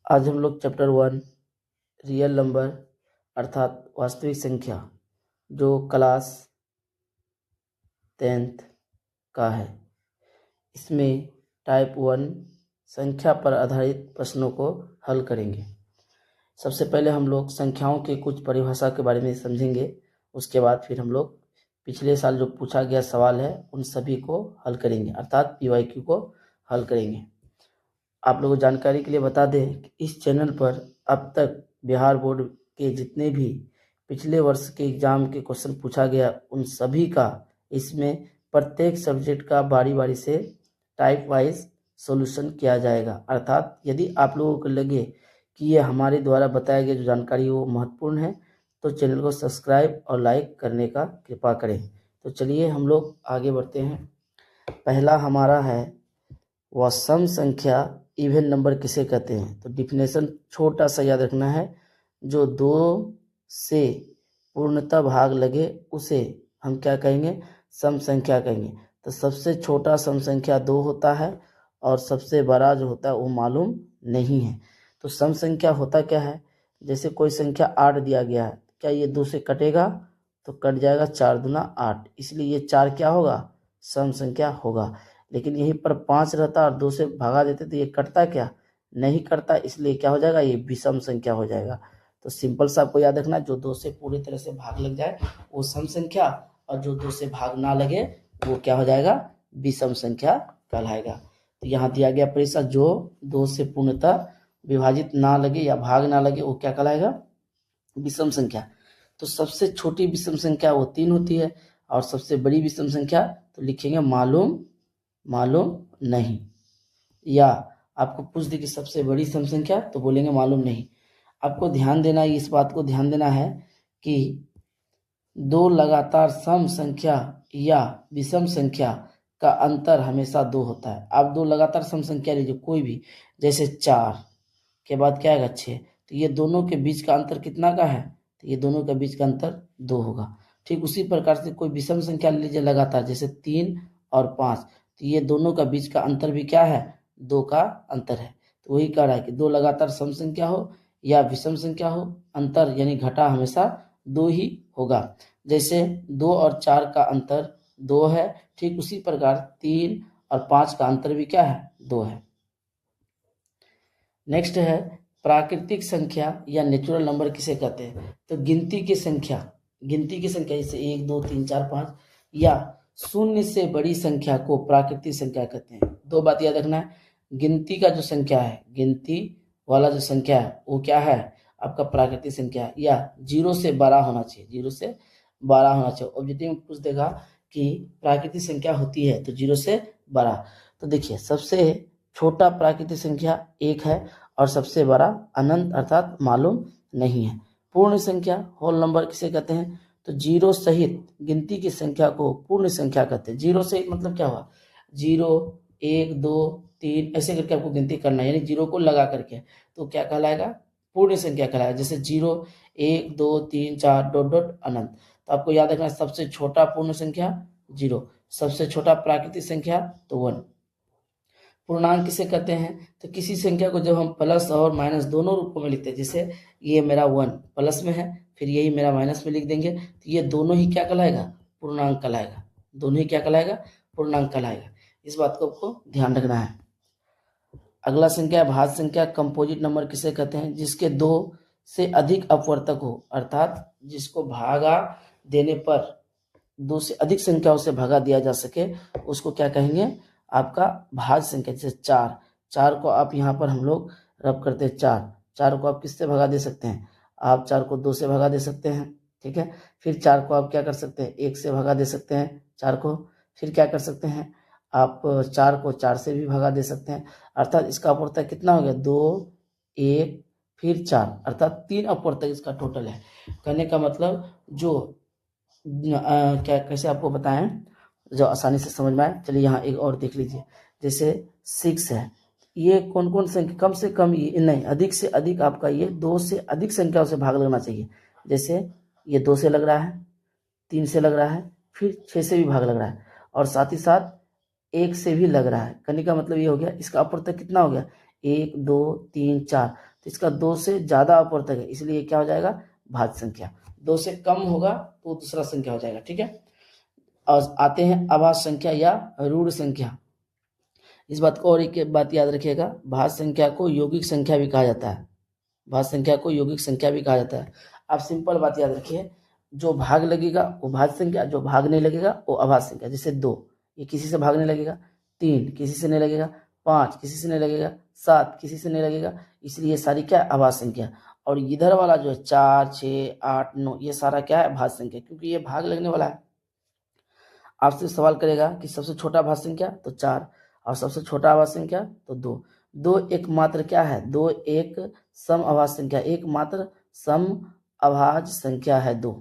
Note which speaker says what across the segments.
Speaker 1: आज हम लोग चैप्टर 1 रियल नंबर अर्थात वास्तविक संख्या जो क्लास 10th का है, इसमें टाइप 1 संख्या पर आधारित प्रश्नों को हल करेंगे। सबसे पहले हम लोग संख्याओं के कुछ परिभाषा के बारे में समझेंगे। उसके बाद फिर हम लोग पिछले साल जो पूछा गया सवाल है उन सभी को हल करेंगे, अर्थात PYQ को हल करेंगे। आप लोगों को जानकारी के लिए बता दें कि इस चैनल पर अब तक बिहार बोर्ड के जितने भी पिछले वर्ष के एग्जाम के क्वेश्चन पूछा गया उन सभी का इसमें प्रत्येक सब्जेक्ट का बारी बारी से टाइप वाइज सॉल्यूशन किया जाएगा। अर्थात यदि आप लोगों को लगे कि ये हमारे द्वारा बताया गया जो जानकारी वो महत्वपूर्ण है तो चैनल को सब्सक्राइब और लाइक करने का कृपा करें। तो चलिए हम लोग आगे बढ़ते हैं। पहला हमारा है वह सम संख्या इवन नंबर किसे कहते हैं। तो डिफिनेशन छोटा सा याद रखना है, जो 2 से पूर्णतः भाग लगे उसे हम क्या कहेंगे, सम संख्या कहेंगे। तो सबसे छोटा सम संख्या 2 होता है और सबसे बड़ा जो होता है वो मालूम नहीं है। तो सम संख्या होता क्या है, जैसे कोई संख्या 8 दिया गया है, क्या ये 2 से कटेगा, तो कट जाएगा 4 दूना 8, इसलिए ये 4 क्या होगा, सम संख्या होगा। लेकिन यहीं पर 5 रहता और 2 से भागा देते तो ये कटता क्या, नहीं कटता, इसलिए क्या हो जाएगा, ये विषम संख्या हो जाएगा। तो सिंपल सा आपको याद रखना, जो 2 से पूरी तरह से भाग लग जाए वो सम संख्या, और जो 2 से भाग ना लगे वो क्या हो जाएगा, विषम संख्या कहलाएगा। तो यहाँ दिया गया परीक्षा, जो 2 से पूर्णतः विभाजित ना लगे या भाग ना लगे वो क्या कहलाएगा, विषम संख्या। तो सबसे छोटी विषम संख्या वो 3 होती है, और सबसे बड़ी विषम संख्या तो लिखेंगे मालूम नहीं। या आपको पूछ दे कि सबसे बड़ी सम संख्या, तो बोलेंगे मालूम नहीं। आपको ध्यान देना है, इस बात को ध्यान देना है कि 2 लगातार सम संख्या या विषम संख्या का अंतर हमेशा 2 होता है। आप 2 लगातार सम संख्या लीजिए कोई भी, जैसे 4 के बाद क्या आएगा 6, तो ये दोनों के बीच का अंतर कितना का है, तो ये दोनों के बीच का अंतर 2 होगा। ठीक उसी प्रकार से कोई विषम संख्या लीजिए लगातार, जैसे 3 और 5, तो ये दोनों का बीच का अंतर भी क्या है, 2 का अंतर है। तो वही कह रहा है कि 2 लगातार सम संख्या हो या विषम संख्या हो, अंतर यानी घटा हमेशा 2 ही होगा। जैसे 2 और 4 का अंतर 2 है, ठीक उसी प्रकार 3 और 5 का अंतर भी क्या है, 2 है। नेक्स्ट है प्राकृतिक संख्या या नेचुरल नंबर किसे कहते हैं। तो गिनती की संख्या जैसे 1 2 3 4 5 या शून्य से बड़ी संख्या को प्राकृतिक संख्या कहते हैं। 2 बात याद रखना है, गिनती का जो संख्या है, गिनती वाला जो संख्या है वो क्या है, आपका प्राकृतिक संख्या है, या 0 से बड़ा होना चाहिए, 0 से बड़ा होना चाहिए। ऑब्जेक्टिव में पूछ देगा कि प्राकृतिक संख्या होती है तो 0 से बड़ा। तो देखिए सबसे छोटा प्राकृतिक संख्या 1 है और सबसे बड़ा अनंत अर्थात मालूम नहीं है। पूर्ण संख्या होल नंबर किसे कहते हैं, तो 0 सहित गिनती की संख्या को पूर्ण संख्या कहते हैं। 0 सहित मतलब क्या हुआ, 0 1 2 3 ऐसे करके आपको गिनती करना है, यानी 0 को लगा करके, तो क्या कहलाएगा, पूर्ण संख्या कहलाएगा। जैसे 0 1 2 3 4 डॉट डॉट अनंत। तो आपको याद रखना सबसे छोटा पूर्ण संख्या 0, सबसे छोटा प्राकृतिक संख्या तो 1। पूर्णांक किसे कहते हैं, तो किसी संख्या को जब हम प्लस और माइनस दोनों रूपों में लिखते हैं, जैसे ये मेरा 1 प्लस में है, फिर यही मेरा माइनस में लिख देंगे, तो ये दोनों ही क्या कहलाएगा, पूर्णांक कहलाएगा। दोनों ही क्या कहलाएगा, पूर्णांक कहलाएगा। इस बात को आपको ध्यान रखना है। अगला संख्या भाज्य संख्या कंपोजिट नंबर किसे कहते हैं, जिसके 2 से अधिक अपवर्तक हो, अर्थात जिसको भागा देने पर 2 से अधिक संख्याओं से भागा दिया जा सके उसको क्या कहेंगे, आपका भाज्य संख्या। जैसे 4 को आप यहाँ पर हम लोग रब करते हैं, 4 को आप किससे भगा दे सकते हैं, आप 4 को 2 से भगा दे सकते हैं, ठीक है। फिर 4 को आप क्या कर सकते हैं, 1 से भगा दे सकते हैं 4 को। फिर क्या कर सकते हैं, आप 4 को 4 से भी भगा दे सकते हैं। अर्थात इसका अपवर्तक कितना हो गया, 2 1 फिर 4, अर्थात 3 अपवर्तक इसका टोटल है। कहने का मतलब जो क्या कैसे आपको बताएं जो आसानी से समझ में आए। चलिए यहाँ एक और देख लीजिए, जैसे 6 है, ये कौन कौन संख्या, कम से कम ये नहीं, अधिक से अधिक आपका ये 2 से अधिक संख्याओं से भाग लगना चाहिए। जैसे ये 2 से लग रहा है, 3 से लग रहा है, फिर 6 से भी भाग लग रहा है, और साथ ही साथ 1 से भी लग रहा है। कहने का मतलब ये हो गया इसका अपवर्तक कितना हो गया, 1 2 3 4, तो इसका 2 से ज़्यादा अपवर्तक है, इसलिए क्या हो जाएगा भाज्य संख्या। 2 से कम होगा तो दूसरा संख्या हो जाएगा, ठीक है। और आते हैं अभाज्य संख्या या ऋण संख्या। इस बात को और एक बात याद रखिएगा, भाज्य संख्या को यौगिक संख्या भी कहा जाता है, भाज्य संख्या को यौगिक संख्या भी कहा जाता है। आप सिंपल बात याद रखिए, जो भाग लगेगा वो भाज्य संख्या, जो भाग नहीं लगेगा वो अभाज्य संख्या। जैसे 2 ये किसी से भाग नहीं लगेगा, 3 किसी से नहीं लगेगा, 5 किसी से नहीं लगेगा, 7 किसी से नहीं लगेगा, इसलिए ये सारी क्या है अभाज्य संख्या। और इधर वाला जो है 4 6 8 9 ये सारा क्या है भाज्य संख्या, क्योंकि ये भाग लगने वाला है। आपसे सवाल करेगा कि सबसे छोटा भाज्य संख्या तो 4 और सबसे छोटा अभाज्य संख्या तो 2। 2 एकमात्र क्या है, 2 एक सम अभाज्य संख्या, एकमात्र सम अभाज्य संख्या है 2।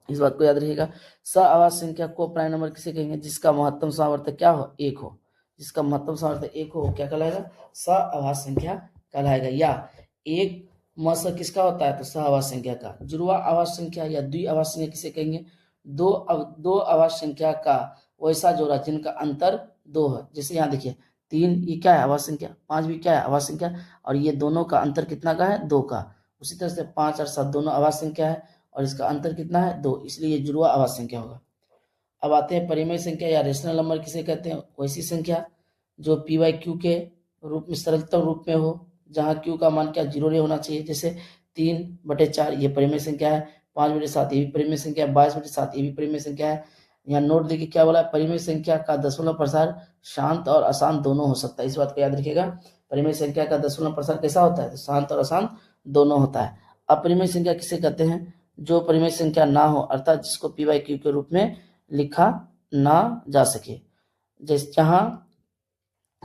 Speaker 1: इस बात को याद रखिएगा। सअभाज्य संख्या को प्राइम नंबर किसे कहेंगे, जिसका महत्तम समावर्तक क्या हो 1 हो, जिसका महत्तम समावर्तक 1 हो क्या कहलाएगा सअभाज्य संख्या कहलाएगा। या एक मस किसका होता है तो सअभाज्य संख्या का। जुड़वा अभाज्य संख्या या द्विअभाज्य संख्या किसे कहेंगे, दो अभाज्य संख्या का वैसा जोड़ा जिनका अंतर 2 है। जैसे यहाँ देखिए 3 ये क्या है अभाज्य संख्या, 5 भी क्या है अभाज्य संख्या, और ये दोनों का अंतर कितना का है 2 का। उसी तरह से 5 और 7 दोनों अभाज्य संख्या है और इसका अंतर कितना है 2, इसलिए ये जुड़वा अभाज्य संख्या होगा। अब आते हैं परिमेय संख्या या रेशनल नंबर किसे कहते हैं, वैसी संख्या जो पी बाई क्यू के रूप में सरलतम रूप में हो, जहाँ क्यू का मान क्या 0 नहीं होना चाहिए। जैसे 3/4 ये परिमेय संख्या है, 5/7 ये भी परिमेय संख्या है, 22/7 ये भी परिमेय संख्या है। यहाँ नोट देखिए क्या बोला है, परिमेय संख्या का दशमलव प्रसार शांत और अशांत दोनों हो सकता है। इस बात को याद रखिएगा, परिमेय संख्या का दशमलव प्रसार कैसा होता है तो शांत और अशांत दोनों होता है। अपरिमेय संख्या किसे कहते हैं, जो परिमेय संख्या ना हो, अर्थात जिसको पी बाई क्यू के रूप में लिखा ना जा सके। जैसे जहाँ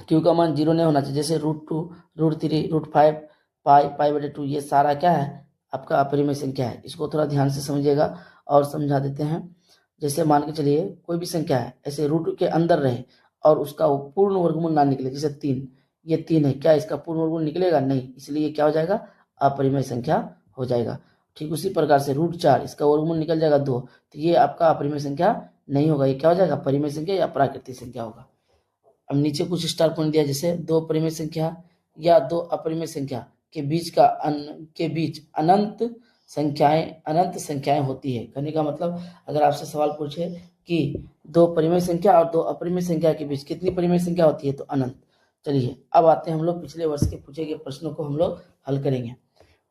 Speaker 1: क्यू का मान 0 नहीं होना चाहिए, जैसे √2 √3 √5 पाई/2 ये सारा क्या है आपका अपरिमेय संख्या है। इसको थोड़ा ध्यान से समझिएगा और समझा देते हैं। जैसे मान के चलिए कोई भी संख्या है ऐसे रूट के अंदर रहे और उसका पूर्ण वर्गमूल ना निकले, जैसे 3 ये 3 है, क्या इसका पूर्ण वर्गमूल निकलेगा नहीं, इसलिए क्या हो जाएगा अपरिमेय संख्या हो जाएगा। ठीक उसी प्रकार से √4 इसका वर्गमूल निकल जाएगा 2, तो ये आपका अपरिमेय संख्या नहीं होगा, ये क्या हो जाएगा परिमेय संख्या या प्राकृतिक संख्या होगा। अब नीचे कुछ स्टार पॉइंट दिया, जैसे 2 परिमेय संख्या या 2 अपरिमेय संख्या के बीच अनंत संख्याएं होती है। कहने का मतलब अगर आपसे सवाल पूछे कि 2 परिमेय संख्या और 2 अपरिमेय संख्या के बीच कितनी परिमेय संख्या होती है तो अनंत। चलिए अब आते हैं हम लोग पिछले वर्ष के पूछे गए प्रश्नों को हम लोग हल करेंगे।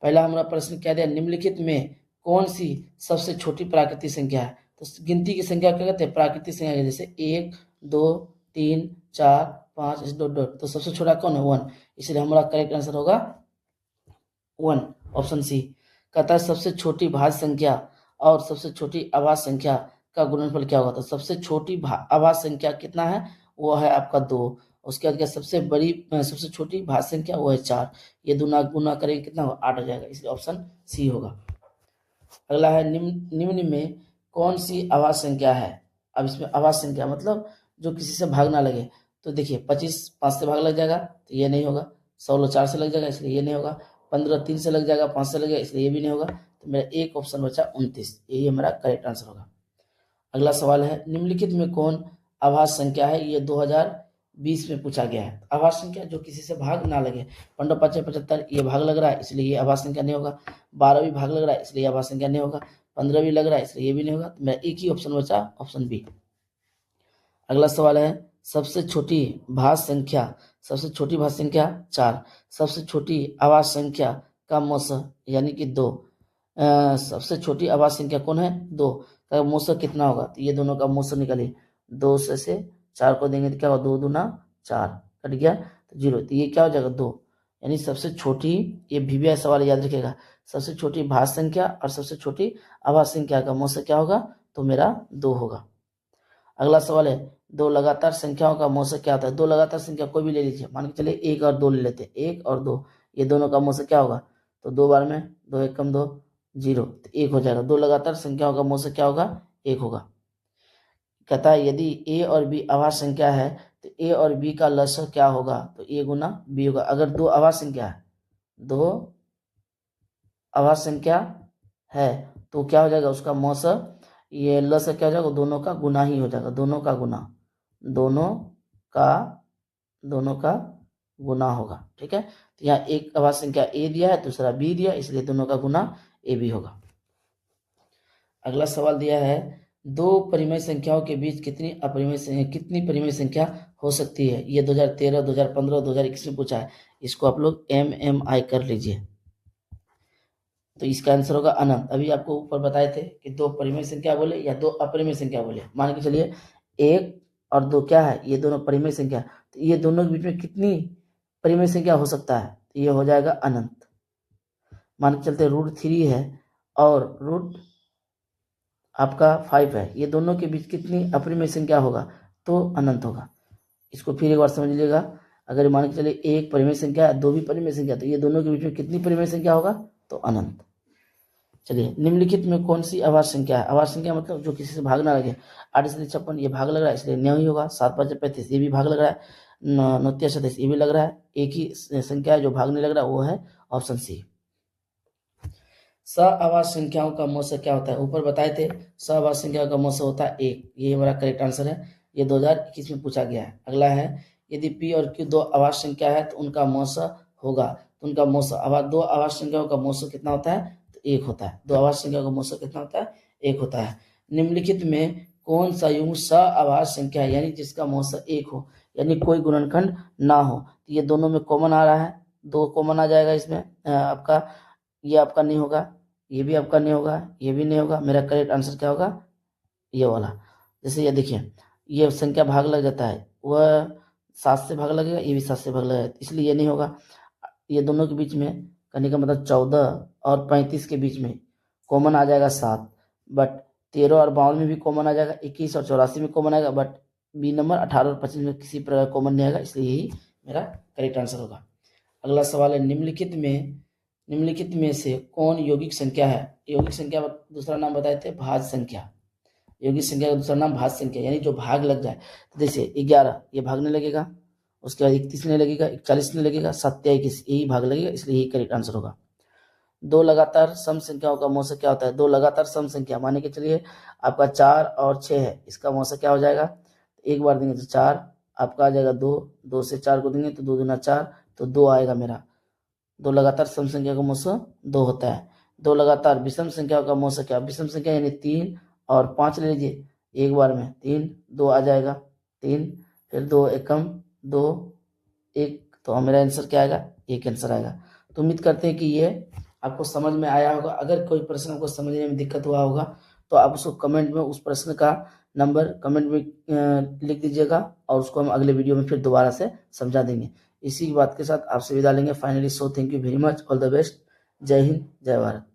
Speaker 1: पहला हमारा प्रश्न क्या दिया, निम्नलिखित में कौन सी सबसे छोटी प्राकृतिक संख्या है। तो गिनती की संख्या क्या कहते हैं प्राकृतिक संख्या, जैसे 1 2 3 4 5 ऐसे डॉट डॉट, तो सबसे छोटा कौन है 1, इसलिए हमारा करेक्ट आंसर होगा 1 ऑप्शन सी। कहता है सबसे छोटी भाज्य संख्या और सबसे छोटी अभाज्य संख्या का गुणनफल क्या होगा, तो सबसे छोटी अभाज्य संख्या कितना है वो है आपका 2, उसके बाद सबसे छोटी भाज्य संख्या वो है 4, ये गुना करेंगे कितना होगा 8 हो जाएगा, इसलिए ऑप्शन सी होगा। अगला है निम्न में कौन सी अभाज्य संख्या है। अब इसमें अभाज्य संख्या मतलब जो किसी से भाग ना लगे, तो देखिए 25 5 से भाग लग जाएगा तो ये नहीं होगा, 16 4 से लग जाएगा इसलिए ये नहीं होगा, 15 3 से लग जाएगा 5 से लग जाएगा इसलिए ये भी नहीं होगा, तो मेरा एक ऑप्शन बचा 29, यही हमारा करेक्ट आंसर होगा। अगला सवाल है निम्नलिखित में कौन अभाज्य संख्या है, ये 2020 में पूछा गया है। अभाज्य संख्या जो किसी से भाग ना लगे, 15 5 75 ये भाग लग रहा है इसलिए ये अभाज्य संख्या नहीं होगा, 12 भी भाग लग रहा है इसलिए अभाज्य संख्या नहीं होगा, 15 भी लग रहा है इसलिए ये भी नहीं होगा, तो मेरा एक ही ऑप्शन बचा ऑप्शन बी। अगला सवाल है सबसे छोटी भाज्य संख्या 4, सबसे छोटी अभाज्य संख्या का मौसम यानी कि 2, सबसे छोटी अभाज्य संख्या कौन है 2 का मौसम कितना होगा, तो ये दोनों का मौसम निकालिए, 2 से 4 को देंगे तो क्या होगा 2 दूना 4 कट गया तो 0, तो ये क्या हो जाएगा 2, यानी सबसे छोटी, ये भी सवाल याद रखिएगा, सबसे छोटी भाज्य संख्या और सबसे छोटी अभाज्य संख्या का मौसम क्या होगा तो मेरा 2 होगा। अगला सवाल है 2 लगातार संख्याओं का मौसम क्या होता है। 2 लगातार संख्या कोई भी ले लीजिए, मान के चलिए 1 और 2 ले लेते हैं, 1 और 2 ये दोनों का मौसम क्या होगा, तो 2 बार में 2 1 कम 2 0, तो 1 हो जाएगा। 2 लगातार संख्याओं का मौसम क्या होगा 1 होगा। कहता है यदि ए और बी अभाज्य संख्या है तो ए और बी का लसागु क्या होगा, तो ए गुना बी होगा। अगर 2 अभाज्य संख्या है, 2 अभाज्य संख्या है तो क्या हो जाएगा उसका मौसम, ये लसागु क्या हो जाएगा दोनों का गुना ही हो जाएगा, दोनों का गुना, दोनों का गुना होगा। ठीक है, तो यहाँ एक अभाज्य संख्या ए दिया है, दूसरा बी दिया, इसलिए दोनों का गुना ए बी होगा। अगला सवाल दिया है, दो परिमेय संख्याओं के बीच कितनी परिमेय संख्या हो सकती है। ये 2013, 2015, 2021 में पूछा है। इसको आप लोग MMI कर लीजिए। तो इसका आंसर होगा अनंत। अभी आपको ऊपर बताए थे कि दो परिमेय संख्या बोले या दो अपरिमेय संख्या बोले। मान के चलिए 1 और 2 क्या है, ये दोनों परिमेय संख्या, तो ये दोनों के बीच में कितनी परिमेय संख्या हो सकता है, तो ये हो जाएगा अनंत। मान के चलते √3 है और रूट आपका 5 है, ये दोनों के बीच कितनी अपरिमेय संख्या होगा, तो अनंत होगा। इसको फिर एक बार समझ लीजिएगा। अगर मान के चलिए एक परिमेय संख्या है, दो भी परिमेय संख्या, तो ये दोनों के बीच में कितनी परिमेय संख्या होगा, तो अनंत। चलिए, निम्नलिखित में कौन सी अभाज्य संख्या है। अभाज्य संख्या मतलब जो किसी से भाग ना लगे। 8 से 56 ये भाग लग रहा है, इसलिए 9 ही होगा। 7 5 35 ये भी भाग लग रहा है। 9 27 ये भी लग रहा है। एक ही संख्या है जो भाग नहीं लग रहा, वो है ऑप्शन सी। सअभाज्य संख्याओं का मौसा क्या होता है, ऊपर बताए थे। सअभाज्य संख्याओं का मौसा होता है 1। ये हमारा करेक्ट आंसर है। ये 2021 में पूछा गया है। अगला है, यदि P और Q दो अभाज्य संख्या है तो उनका मौसा होगा, तो उनका मौसा दो अभाज्य संख्याओं का मौसा कितना होता है, तो 1 होता है। दो अभाज्य संख्याओं का मौसा कितना होता है, 1 होता है। निम्नलिखित में कौन सा युग्म सअभाज्य संख्या है, यानी जिसका मौसा 1 हो, यानी कोई गुणनखंड ना हो। तो ये दोनों में कॉमन आ रहा है, 2 कॉमन आ जाएगा इसमें। आपका ये आपका नहीं होगा, ये भी आपका नहीं होगा, ये भी नहीं होगा। मेरा करेक्ट आंसर क्या होगा, ये वाला। जैसे ये देखिए, ये संख्या भाग लग जाता है, वह 7 से भाग लगेगा, ये भी 7 से भाग लगेगा, इसलिए ये नहीं होगा। ये दोनों के बीच में करने का मतलब 14 और 35 के बीच में कॉमन आ जाएगा 7, बट 13 और 52 में भी कॉमन आ जाएगा। 21 और 84 में कॉमन आएगा, बट बी नंबर 18 और 25 में किसी प्रकार कॉमन नहीं आएगा, इसलिए यही मेरा करेक्ट आंसर होगा। अगला सवाल है, निम्नलिखित में से कौन यौगिक संख्या है। यौगिक संख्या दूसरा नाम बताए थे भाज्य संख्या। यौगिक संख्या का दूसरा नाम भाज्य संख्या, यानी जो भाग लग जाए। तो जैसे 11 ये भागने लगेगा, उसके बाद 31 नहीं लगेगा, 41 नहीं लगेगा, 27 यही भाग लगेगा, इसलिए यही करेक्ट आंसर होगा। दो लगातार सम संख्याओं का मौसा क्या होता है। दो लगातार सम संख्या, माने के चलिए आपका 4 और 6 है, इसका मौसा क्या हो जाएगा, एक बार देंगे तो 4 आपका आ जाएगा 2, 2 से 4 को देंगे तो 2 दूना 4, तो 2 आएगा मेरा। दो लगातार सम संख्या का मौसा 2 होता है। दो लगातार विषम संख्याओं का मौसा क्या, विषम संख्या यानी 3 और 5 ले लीजिए, एक बार में 3 2 आ जाएगा, 3 फिर 2 एकम 2 1, तो मेरा आंसर क्या आएगा, 1 आंसर आएगा। तो उम्मीद करते हैं कि ये आपको समझ में आया होगा। अगर कोई प्रश्न आपको समझने में दिक्कत हुआ होगा तो आप उसको कमेंट में उस प्रश्न का नंबर कमेंट में लिख दीजिएगा, और उसको हम अगले वीडियो में फिर दोबारा से समझा देंगे। इसी की बात के साथ आपसे विदा लेंगे finally. So thank you very much, all the best. जय हिंद, जय भारत।